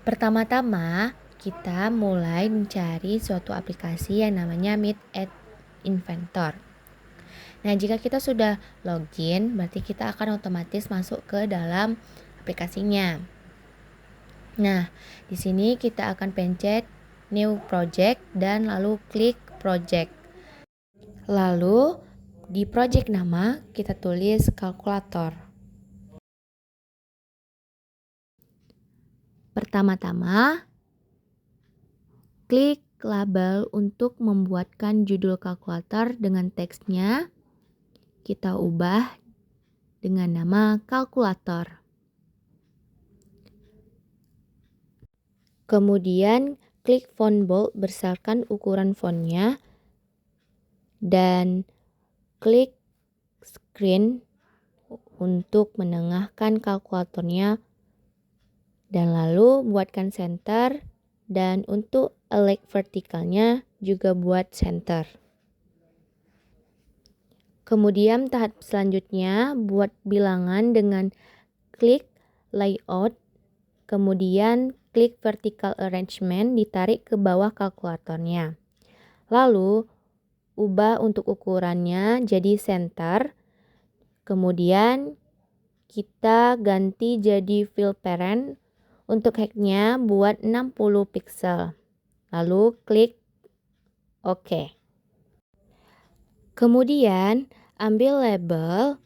Pertama-tama, kita mulai mencari suatu aplikasi yang namanya Meet at Inventor. Nah, jika kita sudah login, berarti kita akan otomatis masuk ke dalam aplikasinya. Nah, di sini kita akan pencet New Project dan lalu klik Project. Lalu, di project nama kita tulis kalkulator. Pertama-tama, klik label untuk membuatkan judul kalkulator dengan teksnya. Kita ubah dengan nama kalkulator. Kemudian klik font bold berdasarkan ukuran fontnya dan klik screen untuk menengahkan kalkulatornya dan lalu buatkan center dan untuk align vertikalnya juga buat center. Kemudian tahap selanjutnya buat bilangan dengan klik layout, kemudian klik vertical arrangement ditarik ke bawah kalkulatornya. Lalu ubah untuk ukurannya jadi center. Kemudian kita ganti jadi fill parent. Untuk height-nya buat 60 pixel. Lalu klik OK. Kemudian ambil label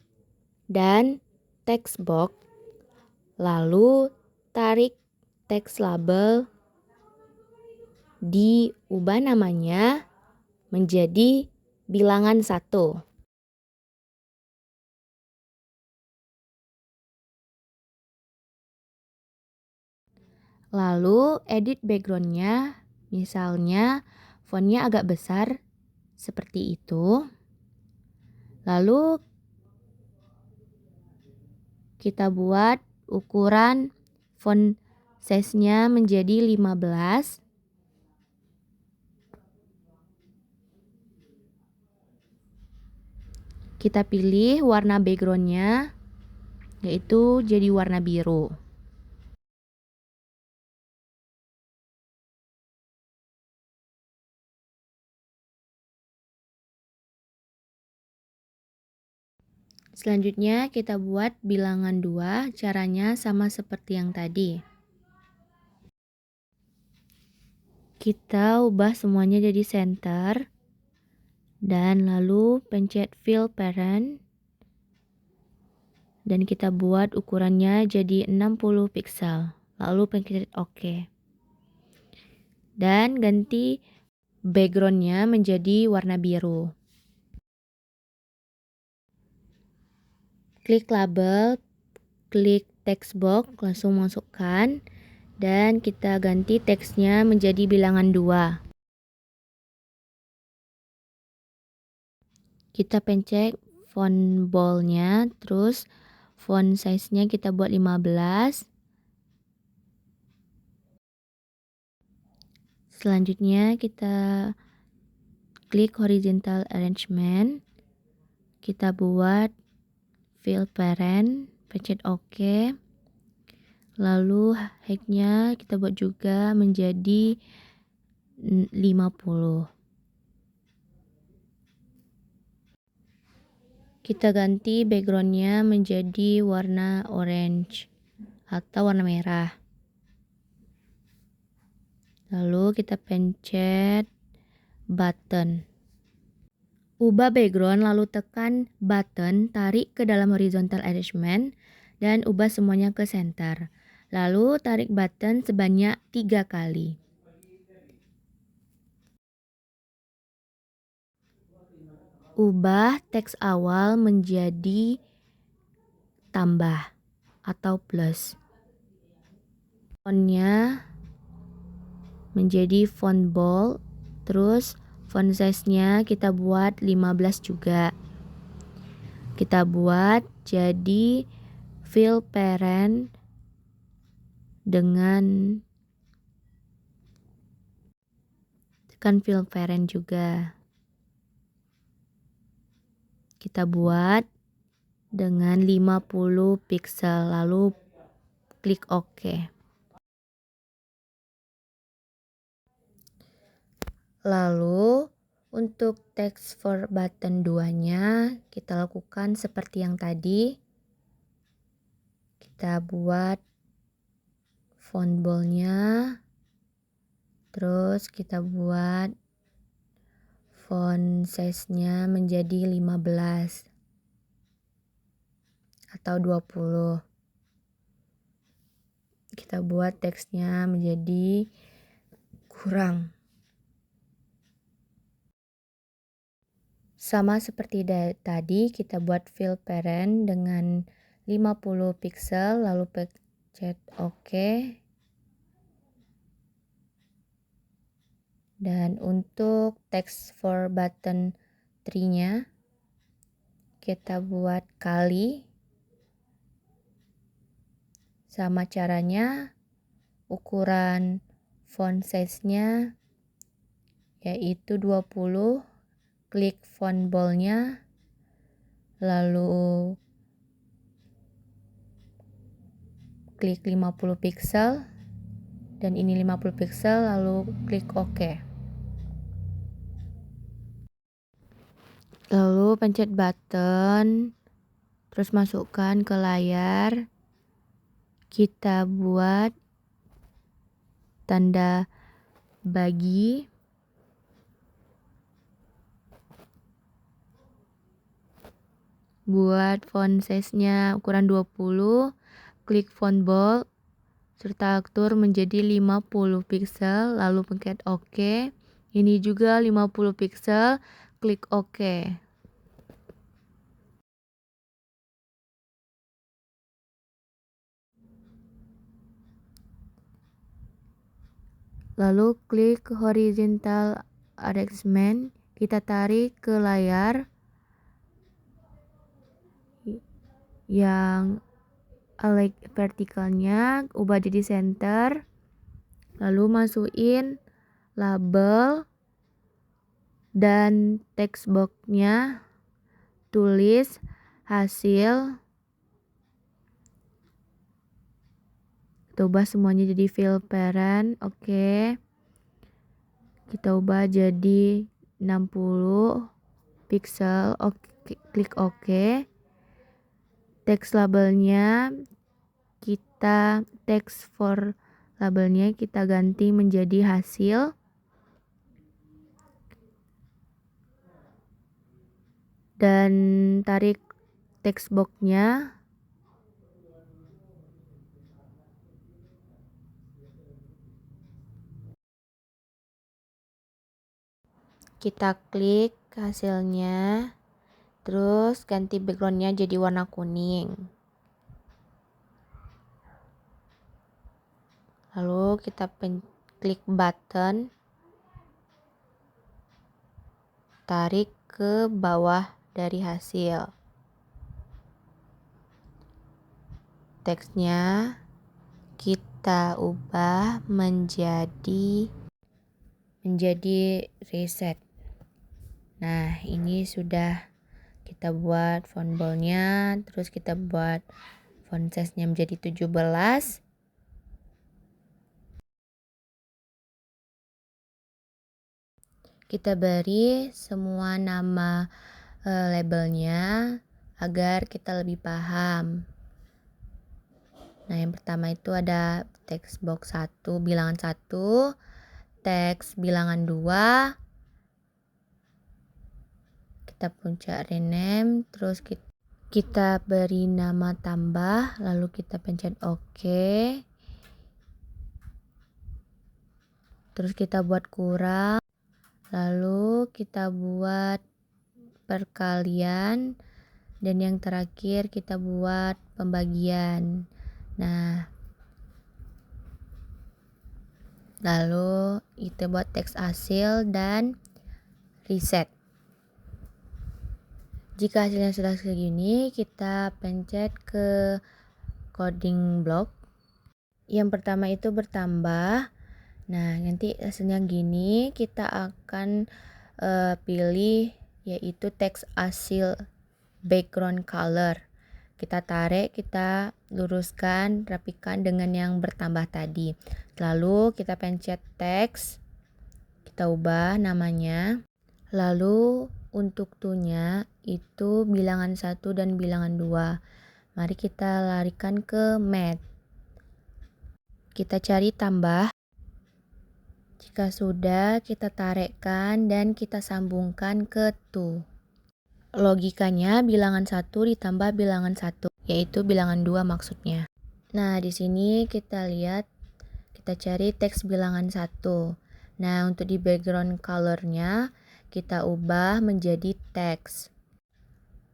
dan text box. Lalu tarik teks label, diubah namanya menjadi bilangan 1. Lalu edit backgroundnya, misalnya fontnya agak besar seperti itu. Lalu kita buat ukuran font size-nya menjadi 15. Kita pilih warna backgroundnya, yaitu jadi warna biru. Selanjutnya kita buat bilangan 2, caranya sama seperti yang tadi. Kita ubah semuanya jadi center dan lalu pencet fill parent dan kita buat ukurannya jadi 60 pixel. Lalu pencet OK. Dan ganti backgroundnya menjadi warna biru. Klik label, klik text box, langsung masukkan dan kita ganti teksnya menjadi bilangan 2. Kita pencet font bold-nya, terus font size-nya kita buat 15. Selanjutnya kita klik horizontal arrangement. Kita buat fill parent, pencet OK. Lalu height-nya kita buat juga menjadi 50. Kita ganti backgroundnya menjadi warna orange atau warna merah. Lalu kita pencet button. Ubah background lalu tekan button, tarik ke dalam horizontal arrangement dan ubah semuanya ke center. Lalu tarik button sebanyak 3 kali. Ubah teks awal menjadi tambah atau plus. Fontnya menjadi font bold, terus font size-nya kita buat 15 juga. Kita buat jadi fill parent dengan tekan fill parent juga. Kita buat dengan 50 pixel lalu klik OK. Lalu untuk text for button 2-nya kita lakukan seperti yang tadi. Kita buat font bold-nya. Terus kita buat font size-nya menjadi 15 atau 20. Kita buat teksnya menjadi kurang. Sama seperti tadi, kita buat fill parent dengan 50 pixel, lalu pencet OK. Dan untuk text for button 3-nya, kita buat kali. Sama caranya, ukuran font size-nya yaitu 20. Klik font bold-nya, lalu klik 50 pixel, dan ini 50 pixel, lalu klik OK. Lalu pencet button, terus masukkan ke layar. Kita buat tanda bagi. Buat font size-nya ukuran 20, klik font bold, serta atur menjadi 50 pixel, lalu pencet OK. Ini juga 50 pixel, klik OK. Lalu klik horizontal arrangement, kita tarik ke layar yang vertikalnya, ubah jadi center, lalu masukin label dan text box-nya, tulis hasil. Kita ubah semuanya jadi fill parent, oke. Kita ubah jadi 60 pixel, oke, klik OK. Text labelnya text for labelnya kita ganti menjadi hasil. Dan tarik text box-nya. Kita klik hasilnya, terus ganti backgroundnya jadi warna kuning. Lalu kita klik button, tarik ke bawah dari hasil. Teksnya kita ubah menjadi reset. Nah, ini sudah kita buat font bold-nya, terus kita buat font size-nya menjadi 17. Kita beri semua nama labelnya agar kita lebih paham. Nah, yang pertama itu ada text box 1, bilangan 1, teks bilangan 2. Kita pencet rename, terus kita beri nama tambah, lalu kita pencet OK. Terus kita buat kurang, lalu kita buat perkalian, dan yang terakhir kita buat pembagian. Nah, lalu kita buat teks hasil dan reset. Jika hasilnya sudah segini, kita pencet ke coding block. Yang pertama itu bertambah. Nah, nanti hasilnya gini, kita akan pilih yaitu teks hasil background color. Kita tarik, kita luruskan, rapikan dengan yang bertambah tadi. Lalu kita pencet teks, kita kita ubah namanya. Lalu untuk tu-nya itu bilangan 1 dan bilangan 2. Mari kita larikan ke math. Kita cari tambah. Jika sudah, kita tarikkan dan kita sambungkan ke tu. Logikanya bilangan 1 ditambah bilangan 1, yaitu bilangan 2 maksudnya. Nah, di sini kita lihat, kita cari teks bilangan 1. Nah, untuk di background color-nya kita ubah menjadi teks.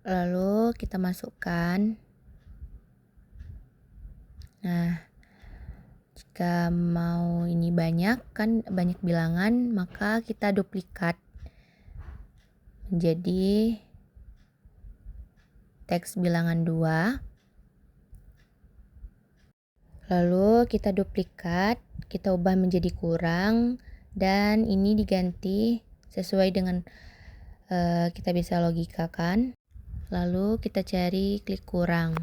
Lalu kita masukkan. Nah, jika mau ini banyak bilangan, maka kita duplikat menjadi teks bilangan 2. Lalu kita duplikat, kita ubah menjadi kurang, dan ini diganti sesuai dengan kita bisa logikakan. Lalu kita cari klik kurang.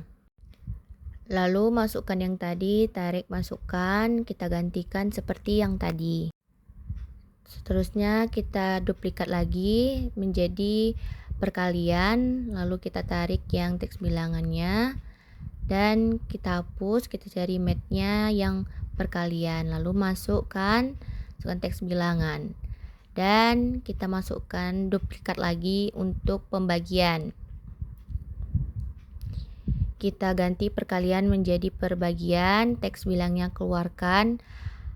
Lalu masukkan yang tadi, tarik masukkan, kita gantikan seperti yang tadi. Seterusnya kita duplikat lagi menjadi perkalian, lalu kita tarik yang teks bilangannya dan kita hapus, kita cari math-nya yang perkalian, lalu masukkan teks bilangan dan kita masukkan duplikat lagi untuk pembagian. Kita ganti perkalian menjadi perbagian, teks bilangnya keluarkan,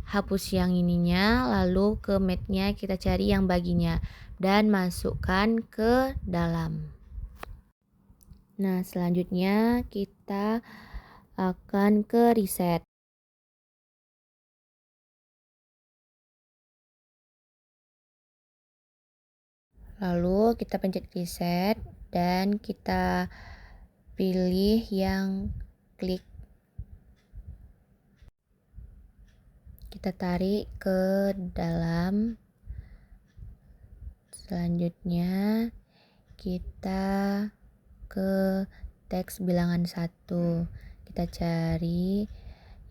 hapus yang ininya, lalu ke math-nya kita cari yang baginya dan masukkan ke dalam. Nah, selanjutnya kita akan ke reset. Lalu kita pencet reset dan kita pilih yang klik. Kita tarik ke dalam. Selanjutnya kita ke teks bilangan 1. Kita cari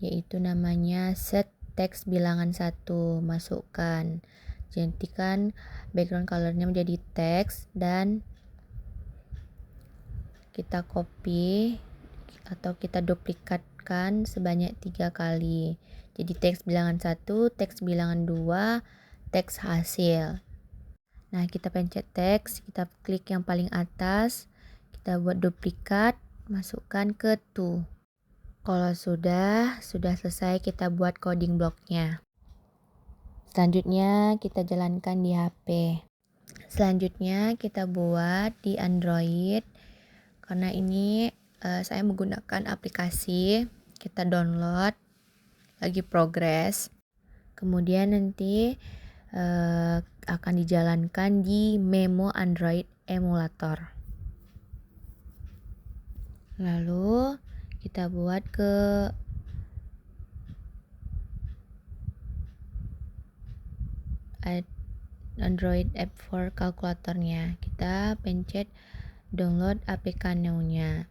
yaitu namanya set teks bilangan 1. Masukkan. Gantikan background colornya menjadi teks dan kita copy atau kita duplikatkan sebanyak 3 kali. Jadi teks bilangan 1, teks bilangan 2, teks hasil. Nah, kita pencet teks, kita klik yang paling atas, kita buat duplikat, masukkan ke tu. Kalau sudah selesai kita buat coding blocknya. Selanjutnya kita jalankan di HP. Selanjutnya kita buat di Android. Karena ini saya menggunakan aplikasi, kita download, lagi progres. Kemudian nanti akan dijalankan di Memo Android Emulator. Lalu kita buat ke Android app for kalkulatornya. Kita pencet download APK Now-nya.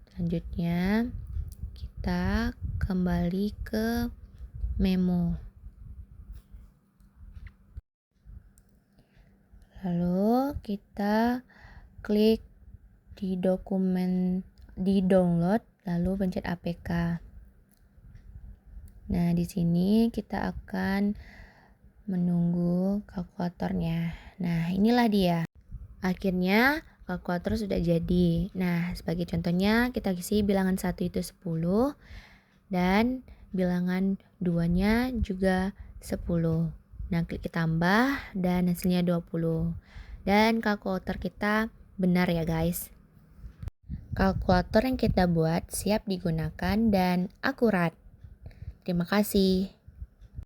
Selanjutnya kita kembali ke Memo. Lalu kita klik di dokumen di download, lalu pencet APK. Nah, di sini kita akan menunggu kalkulatornya. Nah, inilah dia. Akhirnya kalkulator sudah jadi. Nah, sebagai contohnya kita isi bilangan 1 itu 10 dan bilangan 2-nya juga 10. Nah, klik tambah dan hasilnya 20. Dan kalkulator kita benar ya guys. Kalkulator yang kita buat siap digunakan dan akurat. Terima kasih.